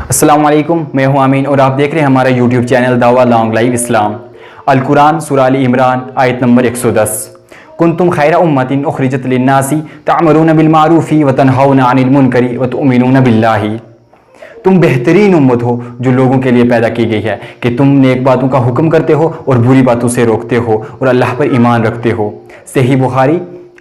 السلام علیکم، میں ہوں امین اور آپ دیکھ رہے ہیں ہمارا یوٹیوب چینل دعویٰ لانگ لائف اسلام۔ القرآن سورہ آل عمران آیت نمبر 110، کنتم خیر امۃ اخرجت للناس تعمرون بالمعروف وتنہون عن المنکر وتؤمنون باللہ۔ تم بہترین امت ہو جو لوگوں کے لیے پیدا کی گئی ہے کہ تم نیک باتوں کا حکم کرتے ہو اور بری باتوں سے روکتے ہو اور اللہ پر ایمان رکھتے ہو۔ صحیح بخاری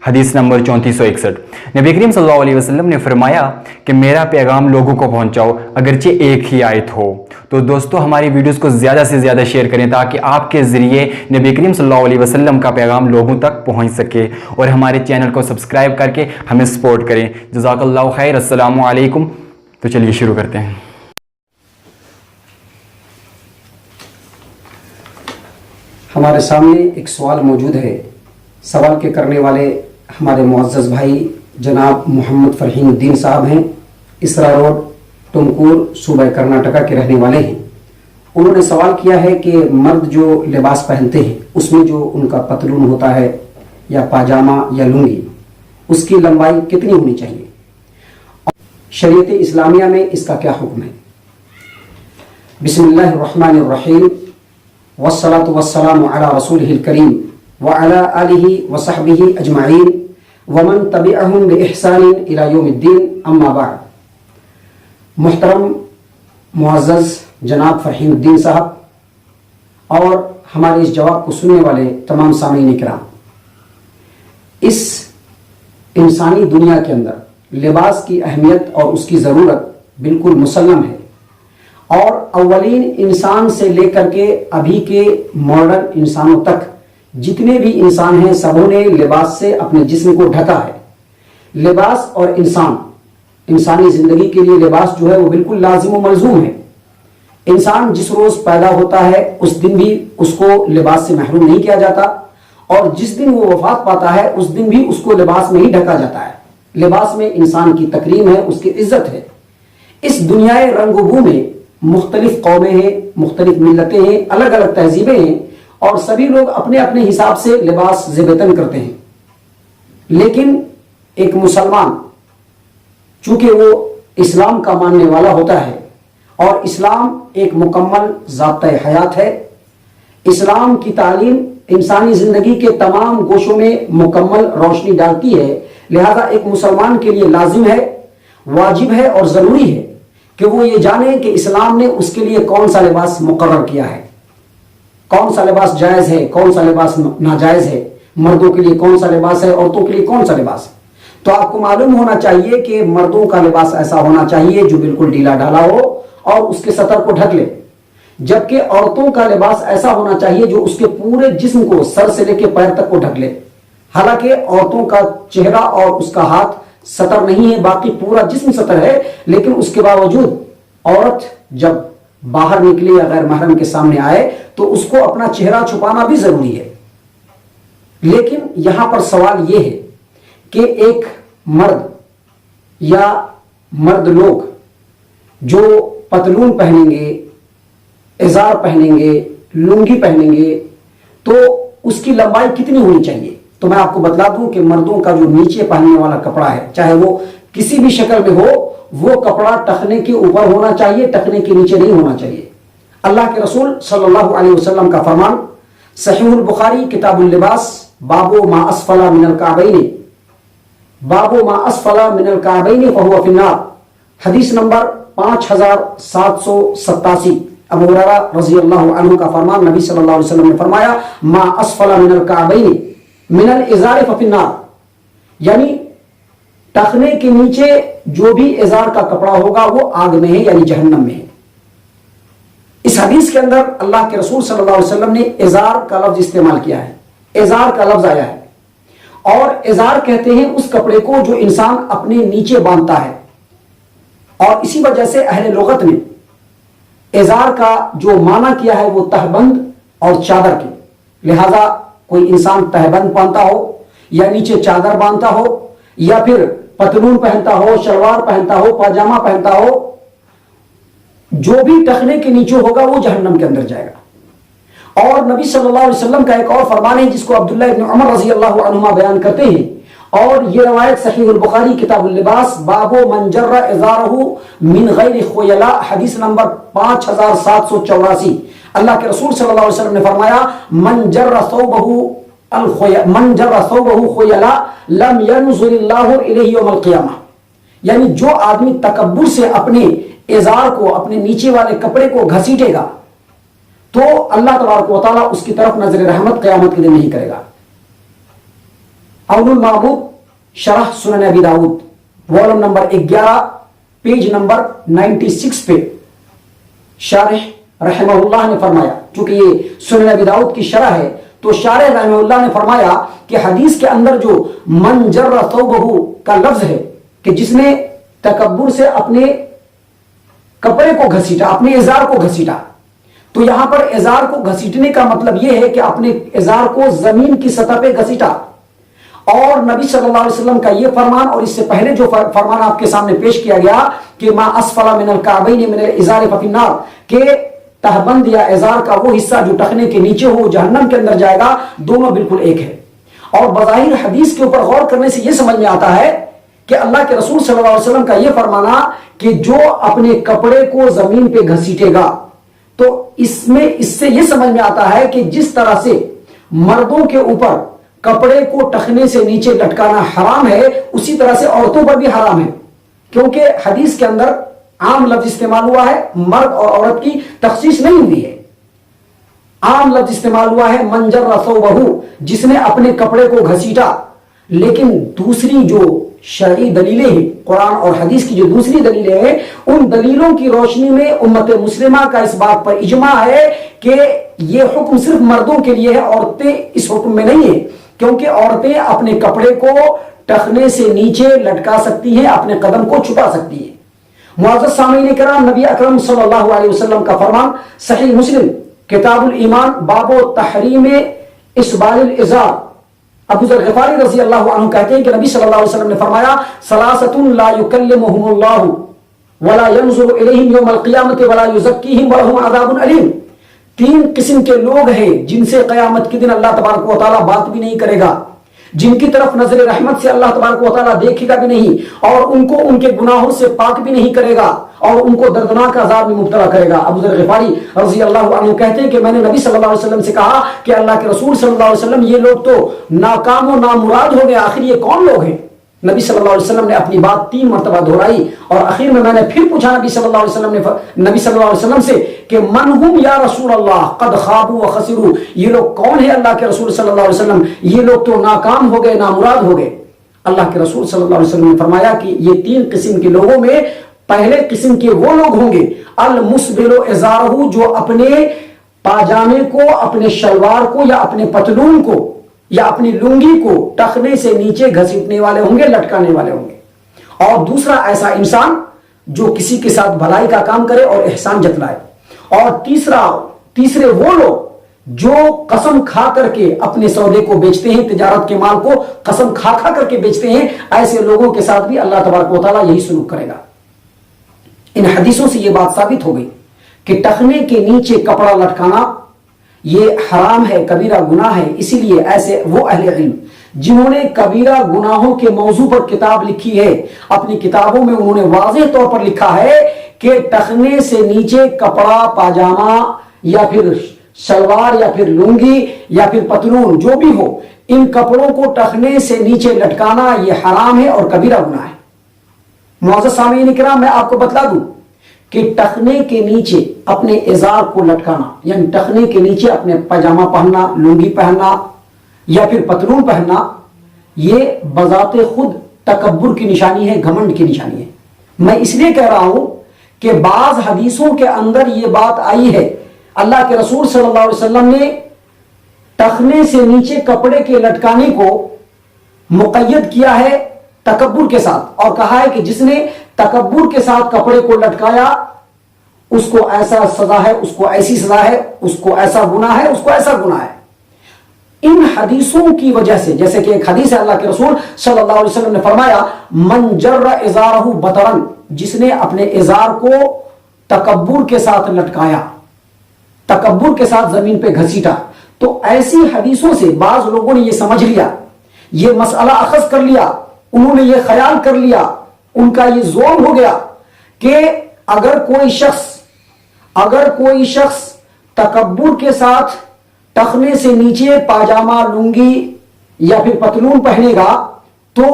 حدیث نمبر 3461۔ نبی کریم صلی اللہ علیہ وسلم نے فرمایا کہ میرا پیغام لوگوں کو پہنچاؤ اگرچہ ایک ہی آیت ہو۔ تو دوستو ہماری ویڈیوز کو زیادہ سے زیادہ شیئر کریں تاکہ آپ کے ذریعے نبی کریم صلی اللہ علیہ وسلم کا پیغام لوگوں تک پہنچ سکے، اور ہمارے چینل کو سبسکرائب کر کے ہمیں سپورٹ کریں۔ جزاک اللہ خیر۔ السلام علیکم۔ تو چلیے شروع کرتے ہیں۔ ہمارے سامنے ایک سوال موجود ہے۔ سوال کے کرنے والے ہمارے معزز بھائی جناب محمد فرحین الدین صاحب ہیں، اسرا روڈ تمکور صوبہ کرناٹکا کے رہنے والے ہیں۔ انہوں نے سوال کیا ہے کہ مرد جو لباس پہنتے ہیں اس میں جو ان کا پتلون ہوتا ہے یا پاجامہ یا لنگی، اس کی لمبائی کتنی ہونی چاہیے، شریعت اسلامیہ میں اس کا کیا حکم ہے؟ بسم اللہ الرحمن الرحیم، والصلاة والسلام علی رسولہ الکریم وعلی آلہ وصحبہ اجمعین ومن تبعہم بإحسان الی یوم الدین، اما بعد۔ محترم معزز جناب فرحین الدین صاحب اور ہمارے اس جواب کو سننے والے تمام سامعین کرام، اس انسانی دنیا کے اندر لباس کی اہمیت اور اس کی ضرورت بالکل مسلم ہے، اور اولین انسان سے لے کر کے ابھی کے ماڈرن انسانوں تک جتنے بھی انسان ہیں سبوں نے لباس سے اپنے جسم کو ڈھکا ہے۔ لباس اور انسانی زندگی کے لیے لباس جو ہے وہ بالکل لازم و ملزوم ہے۔ انسان جس روز پیدا ہوتا ہے اس دن بھی اس کو لباس سے محروم نہیں کیا جاتا، اور جس دن وہ وفات پاتا ہے اس دن بھی اس کو لباس میں ہی ڈھکا جاتا ہے۔ لباس میں انسان کی تکریم ہے، اس کی عزت ہے۔ اس دنیا رنگ و بو میں مختلف قومیں ہیں، مختلف ملتیں ہیں، الگ الگ تہذیبیں ہیں، اور سبھی لوگ اپنے اپنے حساب سے لباس زیبتن کرتے ہیں۔ لیکن ایک مسلمان چونکہ وہ اسلام کا ماننے والا ہوتا ہے، اور اسلام ایک مکمل ضابطۂ حیات ہے، اسلام کی تعلیم انسانی زندگی کے تمام گوشوں میں مکمل روشنی ڈالتی ہے، لہذا ایک مسلمان کے لیے لازم ہے، واجب ہے اور ضروری ہے کہ وہ یہ جانے کہ اسلام نے اس کے لیے کون سا لباس مقرر کیا ہے، کون سا لباس جائز ہے، کون سا لباس ناجائز ہے، مردوں کے لیے کون سا لباس ہے، عورتوں کے لیے کون سا لباس ہے۔ تو آپ کو معلوم ہونا چاہیے کہ مردوں کا لباس ایسا ہونا چاہیے جو بالکل ڈھیلا ڈھالا ہو اور اس کے سطر کو ڈھک لے، جبکہ عورتوں کا لباس ایسا ہونا چاہیے جو اس کے پورے جسم کو سر سے لے کے پیر تک کو ڈھک لے۔ حالانکہ عورتوں کا چہرہ اور اس کا ہاتھ سطر نہیں ہے، باقی پورا جسم سطر ہے، لیکن اس کے باوجود عورت جب باہر نکلے یا غیر محرم کے سامنے آئے تو اس کو اپنا چہرہ چھپانا بھی ضروری ہے۔ لیکن یہاں پر سوال یہ ہے کہ ایک مرد یا مرد لوگ جو پتلون پہنیں گے، ازار پہنیں گے، لنگی پہنیں گے، تو اس کی لمبائی کتنی ہونی چاہیے؟ تو میں آپ کو بتلا دوں کہ مردوں کا جو نیچے پہننے والا کپڑا ہے، چاہے وہ کسی بھی شکل میں ہو، وہ کپڑا ٹخنے کے اوپر ہونا چاہیے، ٹخنے کے نیچے نہیں ہونا چاہیے۔ اللہ کے رسول صلی اللہ علیہ وسلم کا فرمان صحیح البخاری کتاب اللباس باب ما اسفل من الکعبین، باب ما اسفل من الکعبین فہو فی النار، حدیث نمبر 5787۔ ابو ہریرہ رضی اللہ عنہ کا فرمان، نبی صلی اللہ علیہ وسلم نے فرمایا ما اسفل من الکعبین من الازار ففی النار، یعنی ٹخنے کے نیچے جو بھی ازار کا کپڑا ہوگا وہ آگ میں ہے، یعنی جہنم میں ہے۔ اس حدیث کے اندر اللہ کے رسول صلی اللہ علیہ وسلم نے ازار کا لفظ استعمال کیا ہے، ازار کا لفظ آیا ہے، اور ازار کہتے ہیں اس کپڑے کو جو انسان اپنے نیچے باندھتا ہے، اور اسی وجہ سے اہل لغت نے ازار کا جو معنی کیا ہے وہ تہبند اور چادر کے، لہذا کوئی انسان تہبند باندھتا ہو یا نیچے چادر باندھتا ہو یا پھر پتلون پہنتا ہو، شلوار پہنتا ہو، پاجامہ پہنتا ہو، جو بھی ٹخنے کے نیچے ہوگا وہ جہنم کے اندر جائے گا۔ اور نبی صلی اللہ علیہ وسلم کا ایک اور فرمان ہے جس کو عبداللہ ابن عمر رضی اللہ عنہما بیان کرتے ہیں، اور یہ روایت صحیح البخاری کتاب اللباس باب من جر ازارہ من غیر خیلا حدیث نمبر 5784. اللہ کے رسول صلی اللہ علیہ وسلم نے فرمایا من جر ثوبہ خیلا لم ينظر اللہ الیہ یوم القیامہ. یعنی جو آدمی تکبر سے اپنے ازار کو، اپنے نیچے والے کپڑے کو گھسیٹے گا تو اللہ تبارک و تعالیٰ اس کی طرف نظر رحمت قیامت کے دن نہیں کرے گا. اول المعبود شرح سنن ابی داؤد والوم نمبر 11 پیج نمبر 96 پہ شارح رحمہ اللہ نے فرمایا، چونکہ یہ سنن ابی داؤد کی شرح ہے تو شارح رحمہ اللہ نے فرمایا کہ حدیث کے اندر جو من جر ثوبہ کا لفظ ہے کہ جس نے تکبر سے اپنے کپڑے کو گھسیٹا، اپنے ازار کو گھسیٹا، تو یہاں پر ازار کو گھسیٹنے کا مطلب یہ ہے کہ اپنے ازار کو زمین کی سطح پہ گھسیٹا. اور نبی صلی اللہ علیہ وسلم کا یہ فرمان اور اس سے پہلے جو فرمان آپ کے سامنے پیش کیا گیا کہ ما اسفل من الکعبین من الازار ففی النار، کہ تہبند یا ازار کا وہ حصہ جو ٹخنے کے نیچے ہو جہنم کے اندر جائے گا، دونوں بالکل ایک ہے. اور بظاہر حدیث کے اوپر غور کرنے سے یہ سمجھ میں آتا ہے کہ اللہ کے رسول صلی اللہ علیہ وسلم کا یہ فرمانا کہ جو اپنے کپڑے کو زمین پہ گھسیٹے گا، تو اس سے یہ سمجھ میں آتا ہے کہ جس طرح سے مردوں کے اوپر کپڑے کو ٹخنے سے نیچے لٹکانا حرام ہے، اسی طرح سے عورتوں پر بھی حرام ہے، کیونکہ حدیث کے اندر عام لفظ استعمال ہوا ہے، مرد اور عورت کی تخصیص نہیں ہوئی ہے. عام لفظ استعمال ہوا ہے من جر ثوبہ، جس نے اپنے کپڑے کو گھسیٹا. لیکن دوسری جو شرعی دلیلیں ہیں، قرآن اور حدیث کی جو دوسری دلیلیں ہیں، ان دلیلوں کی روشنی میں امت مسلمہ کا اس بات پر اجماع ہے کہ یہ حکم صرف مردوں کے لیے ہے، عورتیں اس حکم میں نہیں ہیں، کیونکہ عورتیں اپنے کپڑے کو ٹخنے سے نیچے لٹکا سکتی ہیں، اپنے قدم کو چھپا سکتی ہیں. معزز سامعین کرام، نبی اکرم صلی اللہ علیہ وسلم کا فرمان صحیح مسلم کتاب الایمان باب تحریم اسبال الازار. ابو ذر غفاری رضی اللہ عنہ کہتے ہیں کہ نبی صلی اللہ علیہ وسلم نے فرمایا ثلاثۃ لا یکلمہم اللہ ولا ينظر الیہم یوم القیامۃ ولا یزکیہم ولہم عذاب علیم. 3 قسم کے لوگ ہیں جن سے قیامت کے دن اللہ تبارک و تعالیٰ بات بھی نہیں کرے گا، جن کی طرف نظر رحمت سے اللہ تبارک و تعالیٰ دیکھے گا بھی نہیں، اور ان کو ان کے گناہوں سے پاک بھی نہیں کرے گا، اور ان کو دردناک عذاب میں مبتلا کرے گا. ابو ذر غفاری رضی اللہ عنہ کہتے ہیں کہ میں نے نبی صلی اللہ علیہ وسلم سے کہا کہ اللہ کے رسول صلی اللہ علیہ وسلم، یہ لوگ تو ناکام و نامراد ہو گئے، آخر یہ کون لوگ ہیں؟ نبی صلی اللہ علیہ وسلم نے اپنی بات 3 مرتبہ دہرائی، اور آخر میں نے پھر پوچھا نبی صلی اللہ علیہ وسلم سے کہ من ہم یا رسول اللہ قد خابوا وخسروا، یہ لوگ کون ہیں اللہ کے رسول صلی اللہ علیہ وسلم؟ یہ لوگ تو ناکام ہو گئے، نامراد ہو گئے. اللہ کے رسول صلی اللہ علیہ وسلم نے فرمایا کہ یہ 3 قسم کے لوگوں میں پہلے قسم کے وہ لوگ ہوں گے المسبل ازارہ، جو اپنے پاجامے کو، اپنے شلوار کو یا اپنے پتلون کو یا اپنی لنگی کو ٹخنے سے نیچے گھسیٹنے والے ہوں گے، لٹکانے والے ہوں گے. اور دوسرا ایسا انسان جو کسی کے ساتھ بھلائی کا کام کرے اور احسان جتلائے. اور تیسرے وہ لوگ جو قسم کھا کر کے اپنے سودے کو بیچتے ہیں، تجارت کے مال کو قسم کھا کر کے بیچتے ہیں. ایسے لوگوں کے ساتھ بھی اللہ تبارک و تعالیٰ یہی سلوک کرے گا. ان حدیثوں سے یہ بات ثابت ہو گئی کہ ٹخنے کے نیچے کپڑا لٹکانا یہ حرام ہے، کبیرہ گناہ ہے. اسی لیے ایسے وہ اہل علم جنہوں نے کبیرہ گناہوں کے موضوع پر کتاب لکھی ہے، اپنی کتابوں میں انہوں نے واضح طور پر لکھا ہے کہ ٹخنے سے نیچے کپڑا، پاجامہ یا پھر شلوار یا پھر لنگی یا پھر پتلون جو بھی ہو، ان کپڑوں کو ٹخنے سے نیچے لٹکانا یہ حرام ہے اور کبیرہ گناہ ہے. معزز سامعین کرام، میں آپ کو بتلا دوں کہ ٹخنے کے نیچے اپنے ازار کو لٹکانا، یعنی ٹخنے کے نیچے اپنے پاجامہ پہننا، لنگی پہننا یا پھر پتلون پہننا، یہ بذات خود تکبر کی نشانی ہے، گھمنڈ کی نشانی ہے. میں اس لیے کہہ رہا ہوں کہ بعض حدیثوں کے اندر یہ بات آئی ہے، اللہ کے رسول صلی اللہ علیہ وسلم نے ٹخنے سے نیچے کپڑے کے لٹکانے کو مقید کیا ہے تکبر کے ساتھ، اور کہا ہے کہ جس نے تکبر کے ساتھ کپڑے کو لٹکایا اس کو ایسا سزا ہے، اس کو ایسی سزا ہے، اس کو ایسا گناہ ہے، اس کو ایسا گناہ ہے. ان حدیثوں کی وجہ سے، جیسے کہ ایک حدیث ہے اللہ کے رسول صلی اللہ علیہ وسلم نے فرمایا من جر ازارہ بطرا، جس نے اپنے ازار کو تکبر کے ساتھ لٹکایا، تکبر کے ساتھ زمین پہ گھسیٹا. تو ایسی حدیثوں سے بعض لوگوں نے یہ سمجھ لیا یہ مسئلہ اخذ کر لیا، انہوں نے یہ خیال کر لیا، ان کا یہ ظلم ہو گیا کہ اگر کوئی شخص تکبر کے ساتھ ٹخنے سے نیچے پاجامہ، لنگی یا پھر پتلون پہنے گا تو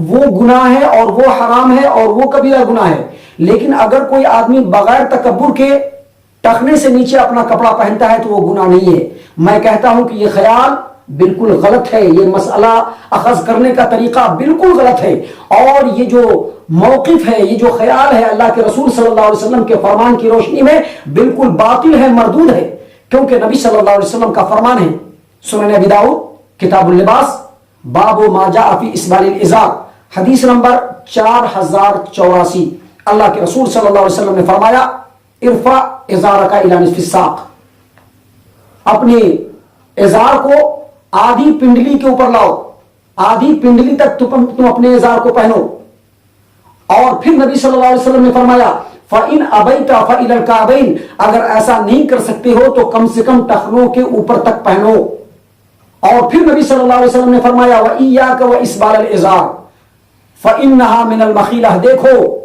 وہ گناہ ہے اور وہ حرام ہے اور وہ کبیرہ گناہ ہے. لیکن اگر کوئی آدمی بغیر تکبر کے ٹخنے سے نیچے اپنا کپڑا پہنتا ہے تو وہ گناہ نہیں ہے. میں کہتا ہوں کہ یہ خیال بالکل غلط ہے، یہ مسئلہ اخذ کرنے کا طریقہ بالکل غلط ہے، اور یہ جو موقف ہے، یہ جو خیال ہے اللہ کے رسول صلی اللہ علیہ وسلم کے فرمان کی روشنی میں بالکل باطل ہے، مردود ہے. کیونکہ نبی صلی اللہ علیہ وسلم کا فرمان ہے، سنن ابی داؤد کتاب اللباس باب ما جاء فی اسبال الازار، حدیث نمبر 4084، اللہ کے رسول صلی اللہ علیہ وسلم نے فرمایا ارفع ازارک الی نصف الساق، اپنے ازار کو آدھی پنڈلی کے اوپر لاؤ، آدھی پنڈلی تک تم اپنے ازار کو پہنو. اور پھر نبی صلی اللہ علیہ وسلم نے فرمایا فَإِنْ أَبَيْتَ فَإِلَى الْكَعْبَيْنِ، اگر ایسا نہیں کر سکتے ہو تو کم سے کم ٹخنوں کے اوپر تک پہنو. اور پھر نبی صلی اللہ علیہ وسلم نے فرمایا وَإِيَّاكَ وَإِسْبَالَ الْإِزَارِ فَإِنَّهَا مِنَ الْمَخِيلَةِ، دیکھو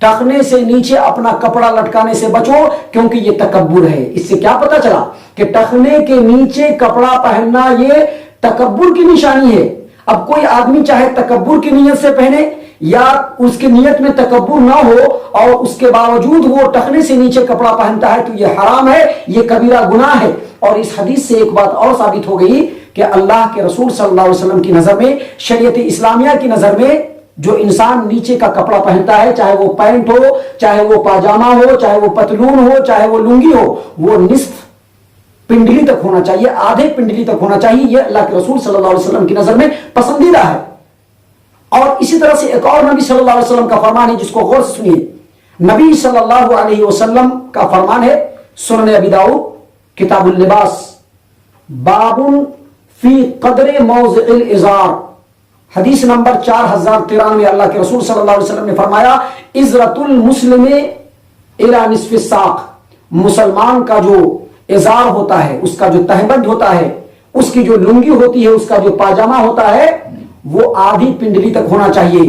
ٹخنے سے نیچے اپنا کپڑا لٹکانے سے بچو کیونکہ یہ تکبر ہے. اس سے کیا پتا چلا کہ ٹخنے کے نیچے کپڑا پہننا یہ تکبر کی نشانی ہے. اب کوئی آدمی چاہے تکبر کی نیت سے پہنے یا اس کی نیت میں تکبر نہ ہو اور اس کے باوجود وہ ٹخنے سے نیچے کپڑا پہنتا ہے تو یہ حرام ہے، یہ کبیرہ گناہ ہے. اور اس حدیث سے ایک بات اور ثابت ہو گئی کہ اللہ کے رسول صلی اللہ علیہ وسلم کی نظر میں، شریعت اسلامیہ کی نظر میں، جو انسان نیچے کا کپڑا پہنتا ہے، چاہے وہ پینٹ ہو، چاہے وہ پاجامہ ہو، چاہے وہ پتلون ہو، چاہے وہ لنگی ہو، وہ نصف پنڈلی تک ہونا چاہیے، آدھے پنڈلی تک ہونا چاہیے. یہ اللہ کے رسول صلی اللہ علیہ وسلم کی نظر میں پسندیدہ ہے. اور اسی طرح سے ایک اور نبی صلی اللہ علیہ وسلم کا فرمان ہے جس کو غور سے سنیے. نبی صلی اللہ علیہ وسلم کا فرمان ہے، سنن ابی داؤد کتاب اللباس باب فی قدر موضع الازار، حدیث نمبر 4093، اللہ کے رسول صلی اللہ علیہ وسلم نے فرمایا ازرۃ المسلم الی نصف الساق، مسلمان کا جو ازار ہوتا ہے، اس کا جو تہبند ہوتا ہے، اس کی جو لنگی ہوتی ہے، اس کا جو پاجامہ ہوتا ہے، وہ آدھی پنڈلی تک ہونا چاہیے.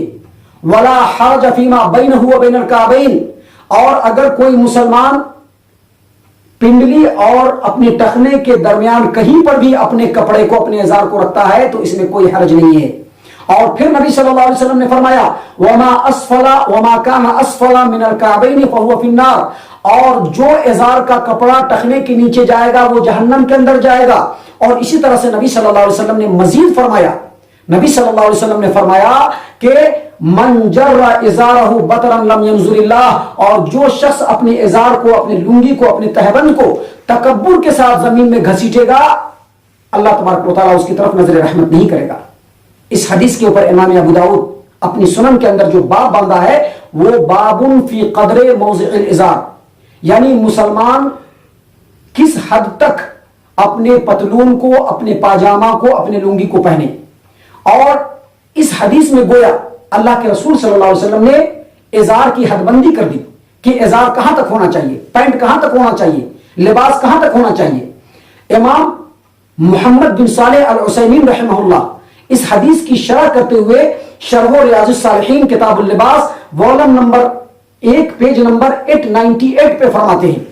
ولا حرج فیما بینہ وبین الکعبین، اور اگر کوئی مسلمان پنڈلی اور اپنے ٹخنے کے درمیان کہیں پر بھی اپنے کپڑے کو، اپنے ازار کو رکھتا ہے تو اس میں کوئی حرج نہیں ہے. اور پھر نبی صلی اللہ علیہ وسلم نے فرمایا وما کان اسفل من الکعبین فهو فی النار، اور جو ازار کا کپڑا ٹخنے کے نیچے جائے گا وہ جہنم کے اندر جائے گا. اور اسی طرح سے نبی صلی اللہ علیہ وسلم نے مزید فرمایا، نبی صلی اللہ علیہ وسلم نے فرمایا کہ من جر ازارہ بطرا لم ينظر اللہ، اور جو شخص اپنے ازار کو، اپنے لنگی کو، اپنے تہبند کو تکبر کے ساتھ زمین میں گھسیٹے گا، اللہ تبارک و تعالیٰ اس کی طرف نظر رحمت نہیں کرے گا. اس حدیث کے اوپر امام ابو داؤد اپنی سنن کے اندر جو باب باندھا ہے وہ باب فی قدر موضع الازار، یعنی مسلمان کس حد تک اپنے پتلون کو، اپنے پاجامہ کو، اپنے لنگی کو پہنے. اور اس حدیث میں گویا اللہ کے رسول صلی اللہ علیہ وسلم نے ازار کی حد بندی کر دی کہ ازار کہاں تک ہونا چاہیے، پینٹ کہاں تک ہونا چاہیے، لباس کہاں تک ہونا چاہیے. امام محمد بن صالح العثیمین رحمہ اللہ اس حدیث کی شرح کرتے ہوئے شرح ریاض الصالحین کتاب اللباس والم نمبر 1 پیج نمبر 898 پہ فرماتے ہیں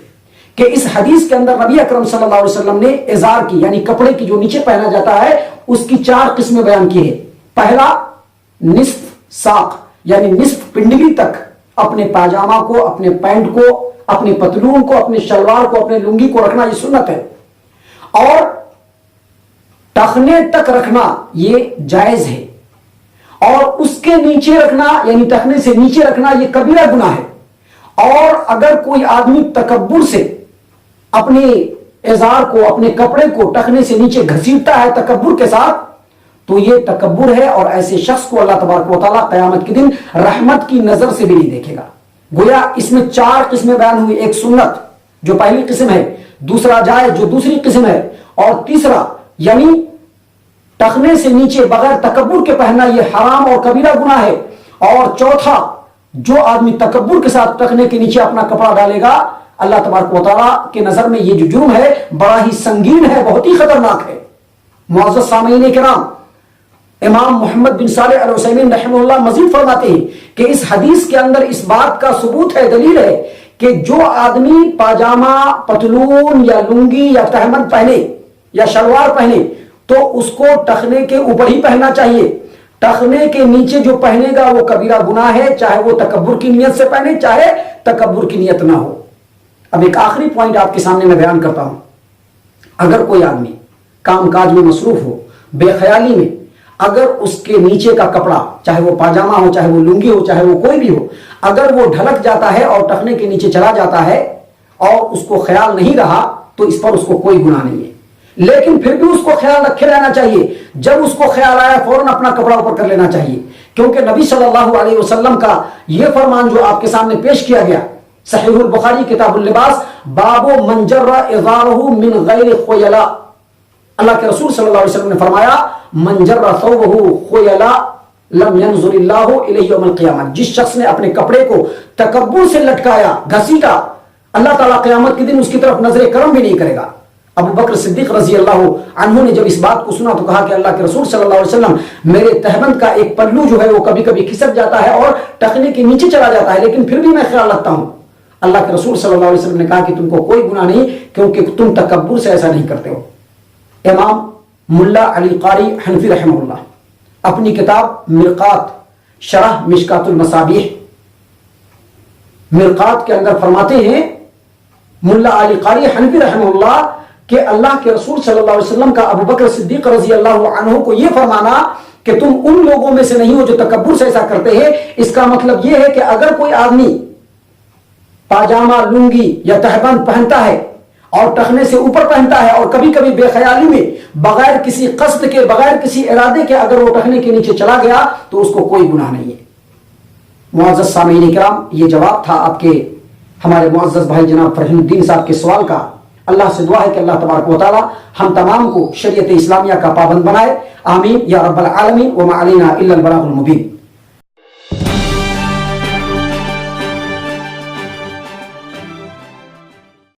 کہ اس حدیث کے اندر نبی اکرم صلی اللہ علیہ وسلم نے ازار کی، یعنی کپڑے کی جو نیچے پہنا جاتا ہے، اس کی 4 قسمیں بیان کی ہے. پہلا نصف ساق، یعنی نصف پنڈلی تک اپنے پاجامہ کو، اپنے پینٹ کو، اپنے پتلون کو، اپنے شلوار کو، اپنے لنگی کو رکھنا یہ سنت ہے. اور ٹخنے تک رکھنا یہ جائز ہے، اور اس کے نیچے رکھنا یعنی ٹخنے سے نیچے رکھنا یہ کبیرہ گناہ ہے. اور اگر کوئی آدمی تکبر سے اپنے ازار کو، اپنے کپڑے کو ٹخنے سے نیچے گھسیٹتا ہے تکبر کے ساتھ تو یہ تکبر ہے، اور ایسے شخص کو اللہ تبارک و تعالیٰ قیامت کے دن رحمت کی نظر سے بھی نہیں دیکھے گا. گویا اس میں 4 قسمیں بیان ہوئی، ایک سنت جو پہلی قسم ہے، دوسرا جائز جو دوسری قسم ہے، اور تیسرا یعنی ٹخنے سے نیچے بغیر تکبر کے پہننا یہ حرام اور کبیرہ گناہ ہے، اور چوتھا جو آدمی تکبر کے ساتھ ٹخنے کے نیچے اپنا کپڑا ڈالے گا اللہ تبارک و تعالیٰ کے نظر میں یہ جو جرم ہے بڑا ہی سنگین ہے، بہت ہی خطرناک ہے. معزز سامعین کرام، امام محمد بن صالح العثیمین رحمہ اللہ مزید فرماتے ہیں کہ اس حدیث کے اندر اس بات کا ثبوت ہے، دلیل ہے کہ جو آدمی پاجامہ، پتلون یا لنگی یا تہمد پہنے یا شلوار پہنے تو اس کو ٹخنے کے اوپر ہی پہننا چاہیے. ٹخنے کے نیچے جو پہنے گا وہ کبیرہ گناہ ہے، چاہے وہ تکبر کی نیت سے پہنے چاہے تکبر کی نیت نہ ہو. اب ایک آخری پوائنٹ آپ کے سامنے میں بیان کرتا ہوں. اگر کوئی آدمی کام کاج میں مصروف ہو، بے خیالی میں، اگر اس کے نیچے کا کپڑا، چاہے وہ پاجامہ ہو، چاہے وہ لنگی ہو، چاہے وہ کوئی بھی ہو، اگر وہ ڈھلک جاتا ہے اور ٹخنے کے نیچے چلا جاتا ہے اور اس کو خیال نہیں رہا تو اس پر اس کو کوئی گناہ نہیں ہے. لیکن پھر بھی اس کو خیال رکھے رہنا چاہیے. جب اس کو خیال آیا فوراً اپنا کپڑا اوپر کر لینا چاہیے، کیونکہ نبی صلی اللہ علیہ وسلم کا یہ فرمان جو آپ کے سامنے پیش کیا گیا، صحیح البخاری کتاب اللباس، باب من جر ازارہ من غیر خیلا، اللہ کے رسول صلی اللہ علیہ وسلم نے فرمایا من جر ثوبہ خیلا لم ينظر اللہ الیہ یوم القیامہ، جس شخص نے اپنے کپڑے کو تکبر سے لٹکایا، گھسیٹا، اللہ تعالیٰ قیامت کے دن اس کی طرف نظر کرم بھی نہیں کرے گا. ابو بکر صدیق رضی اللہ عنہ نے جب اس بات کو سنا تو کہا کہ اللہ کے رسول صلی اللہ علیہ وسلم، میرے تہبند کا ایک پلو جو ہے وہ کبھی کبھی کھسک جاتا ہے اور ٹخنے کے نیچے چلا جاتا ہے، لیکن پھر بھی میں خیال رکھتا ہوں. اللہ کے رسول صلی اللہ علیہ وسلم نے کہا کہ تم کو کوئی گناہ نہیں، کیونکہ تم تکبر سے ایسا نہیں کرتے ہو. امام ملا علی قاری حنفی رحمہ اللہ اپنی کتاب مرقات شرح مشکات المصابیح، مرقات کے اندر فرماتے ہیں ملا علی قاری حنفی رحمہ اللہ کہ اللہ کے رسول صلی اللہ علیہ وسلم کا ابو بکر صدیق رضی اللہ عنہ کو یہ فرمانا کہ تم ان لوگوں میں سے نہیں ہو جو تکبر سے ایسا کرتے ہیں، اس کا مطلب یہ ہے کہ اگر کوئی آدمی پاجامہ، لنگی یا تہبند پہنتا ہے اور ٹخنے سے اوپر پہنتا ہے اور کبھی کبھی بے خیالی میں بغیر کسی قصد کے، بغیر کسی ارادے کے اگر وہ ٹخنے کے نیچے چلا گیا تو اس کو کوئی گناہ نہیں ہے. معزز سامعین کرام، یہ جواب تھا آپ کے ہمارے معزز بھائی جناب فرحین الدین صاحب کے سوال کا. اللہ سے دعا ہے کہ اللہ تبارک و تعالی ہم تمام کو شریعت اسلامیہ کا پابند بنائے. آمین یا رب العالمین. وما علینا الا البلاغ المبین.